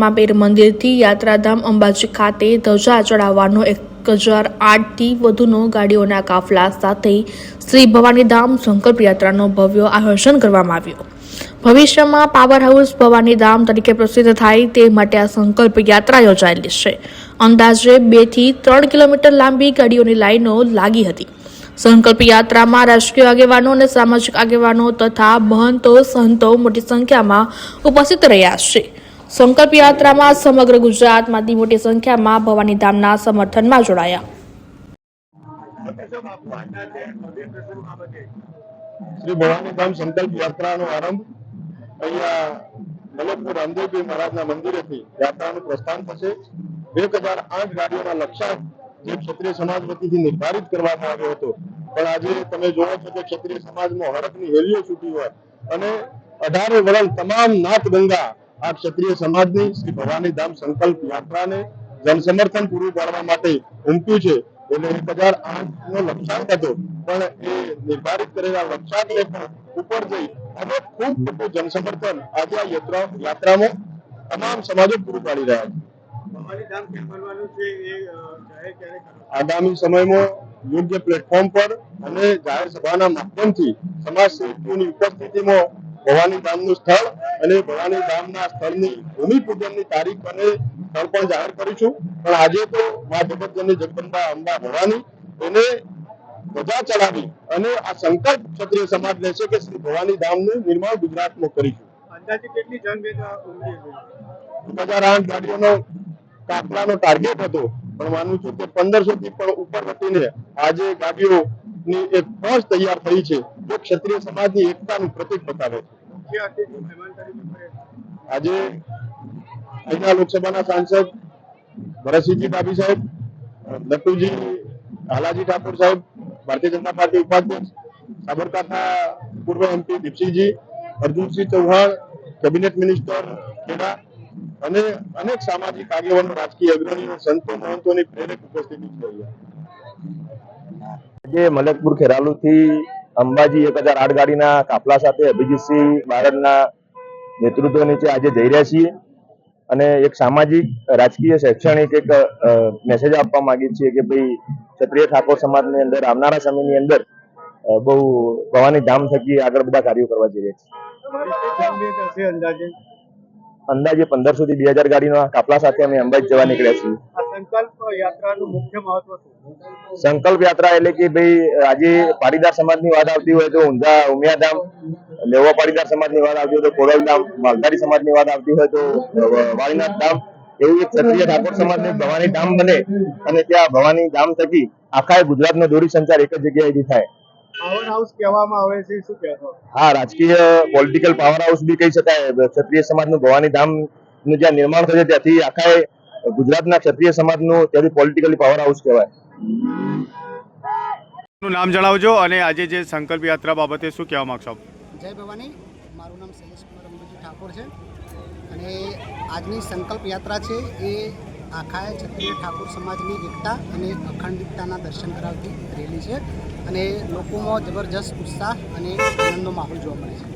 માપેર મંદિરથી યાત્રાધામ અંબાજી ખાતે ધજા ચડાવવાનો 1008થી વધુનો ગાડીઓના કાફલા સાથે શ્રી ભવાનીધામ સંકલ્પ યાત્રાનો ભવ્ય આયોજન કરવામાં આવ્યું। ભવિષ્યમાં પાવર હાઉસ ભવાનીધામ તરીકે પ્રસિદ્ધ થાય તે માટે આ સંકલ્પ યાત્રા યોજાયેલી છે। અંદાજે 2 થી 3 કિલોમીટર લાંબી ગાડીઓની લાઈનો લાગી હતી। સંકલ્પ યાત્રામાં રાજકીય આગેવાનો અને સામાજિક આગેવાનો તથા મહંતો સંતો મોટી સંખ્યામાં ઉપસ્થિત રહ્યા છે। સંકલ્પ યાત્રામાં સમગ્ર ગુજરાતમાંથી મોટી સંખ્યામાં ભવાનીધામના સમર્થનમાં જોડાયા। શ્રી ભવાનીધામ સંકલ્પ યાત્રાનો આરંભ અહીંયા મલકપુર રામદેવજી મહારાજના મંદિરેથી યાત્રાનું પ્રસ્થાન થશે। 2008 ગાડીઓના લક્ષ્યાંક જે ક્ષત્રિય સમાજ વતીથી નિર્ધારિત કરવામાં આવ્યો હતો, પણ આજે તમે જોવો છો કે ક્ષત્રિય સમાજમાં હડકની હેલીઓ છૂટી હોય અને 18 વરણ તમામ નાથ ગંગા આ ક્ષત્રિય સમાજની શ્રી ભવાનીધામ સંકલ્પ યાત્રાને જનસમર્થન પૂરું પાડવા માટે ઉમટ્યું છે। એટલે 1008 નો લક્ષ્યાંક હતો, પણ એ નિર્ધારિત કરેલા લક્ષ્યાંકને પણ ઉપર જઈ અને ખૂબ મોટું જનસમર્થન આજે આ યાત્રામાં તમામ સમાજો પૂરું પાડી રહ્યા છે। આગામી સમયમાં યોગ્ય પ્લેટફોર્મ પર અને જાહેર સભાના માધ્યમથી સમાજ સેવકોની ઉપસ્થિતિમાં ભવાનીધામનું સ્થળ અને ભવાનીધામના સ્થળની ભૂમિપૂજનની તારીખ અને સ્થળ પણ જાહેર કરીશું। પણ આજે તો મા જગતજનની જગદંબા અંબા ભવાની એને ધજા ચડાવી અને આ સંકલ્પ ક્ષત્રિય સમાજ લેશે કે શ્રી ભવાનીધામનું નિર્માણ ગુજરાતમાં કરીશું। અંદાજે કેટલી જનમેદની 1008 ગાડીઓનો કાફલાનો ટાર્ગેટ હતો, પણ માનું છું કે 1500 થી પણ ઉપર વધીને આજે ગાડીઓની એક ફોર્સ તૈયાર થઈ છે, જે ક્ષત્રિય સમાજની એકતાનું પ્રતીક બતાવે છે। આજે અહીંના લોકસભાના સાંસદ ભરતસિંહજી ડાભી સાહેબ, નટુજી હાલાજી ઠાકોર સાહેબ, ભારતીય જનતા પાર્ટી ઉપાધ્યક્ષ, સાબરકાંઠા પૂર્વ MP Dipsinhji, Arjunsinh Chauhan, cabinet minister Kheda અને અનેક સામાજિક આગેવાનો, રાજકીય અગ્રણીઓ, સંતો મહંતોની પ્રેરક ઉપસ્થિતિ છે। આજે મલકપુર ખેરાલુથી અંબાજી 1008 ગાડીના કાફલા સાથે અભિજીતસિંહ બારડના નેતૃત્વ નીચે આજે જઈ રહ્યા છીએ અને એક સામાજિક, રાજકીય, શૈક્ષણિક એક મેસેજ આપવા માંગીએ છીએ કે ભાઈ ક્ષત્રિય ઠાકોર સમાજની અંદર આવનારા સમયની અંદર બહુ ભવાનીધામ થકી આગળ બધા કાર્યો કરવા જઈ રહ્યા છીએ। અંદાજે 1500 થી 2000 ગાડીના કાફલા સાથે અમે અંબાજી જવા નીકળ્યા છીએ। સંકલ્પ યાત્રાનું મુખ્ય મહત્વ શું? સંકલ્પ યાત્રા એટલે કે ભાઈ આજે પાટીદાર સમાજની વાત આવતી હોય તો ઊંઝા ઉમિયાધામ, લેવા પાટીદાર સમાજની વાત આવતી હોય તો કોરલધામ, માલધારી સમાજની વાત આવતી હોય તો વાળીનાથ ધામ, એવું એક ક્ષત્રિય ઠાકોર સમાજને ભવાનીધામ બને અને ત્યાં ભવાનીધામ થકી આખા ગુજરાતનો દોરી સંચાર એક જ જગ્યાએથી થાય। પાવર હાઉસ કહેવામાં આવે છે, શું કહેશો? હા, રાજકીય પોલિટિકલ પાવર હાઉસ બી કહી શકાય। ક્ષત્રિય સમાજનું ભવાનીધામનું જ્યાં નિર્માણ થશે ત્યાંથી આખા ગુજરાતના ક્ષત્રિય સમાજનું ત્યાંથી પોલિટિકલી પાવર હાઉસ કહેવાય। નામ જણાવજો અને આજે જે સંકલ્પ યાત્રા બાબતે શું કહેવા માંગશો? જય ભવાની, મારું નામ શૈલેષકુમાર અંબુજી ઠાકોર છે અને આજની સંકલ્પ યાત્રા છે એ આખા ક્ષત્રિય ઠાકોર સમાજની એકતા અને અખંડિતતાના દર્શન કરાવતી રેલી છે અને લોકોમાં જબરજસ્ત ઉત્સાહ અને આનંદનો માહોલ જોવા મળે છે।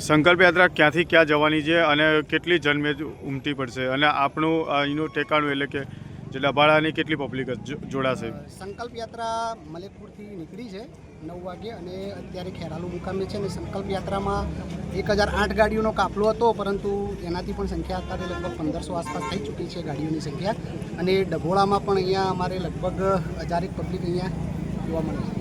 સંકલ્પ યાત્રા ક્યાંથી ક્યાં જવાની છે અને કેટલી જનમેદ ઉમટી પડશે અને આપણું અહીંનું ઠેકાણું એટલે કે જે ડભાડાની કેટલી પબ્લિક જોડાશે? સંકલ્પ યાત્રા મલેકપુરથી નીકળી છે 9 વાગે અને અત્યારે ખેરાલુ મુકામે છે અને સંકલ્પ યાત્રામાં 1008 ગાડીઓનો કાફલો હતો, પરંતુ એનાથી પણ સંખ્યા અત્યારે લગભગ 1500 આસપાસ થઈ ચૂકી છે ગાડીઓની સંખ્યા અને ડભોળામાં પણ અહીંયા અમારે લગભગ 1000 પબ્લિક અહીંયા જોવા મળે છે।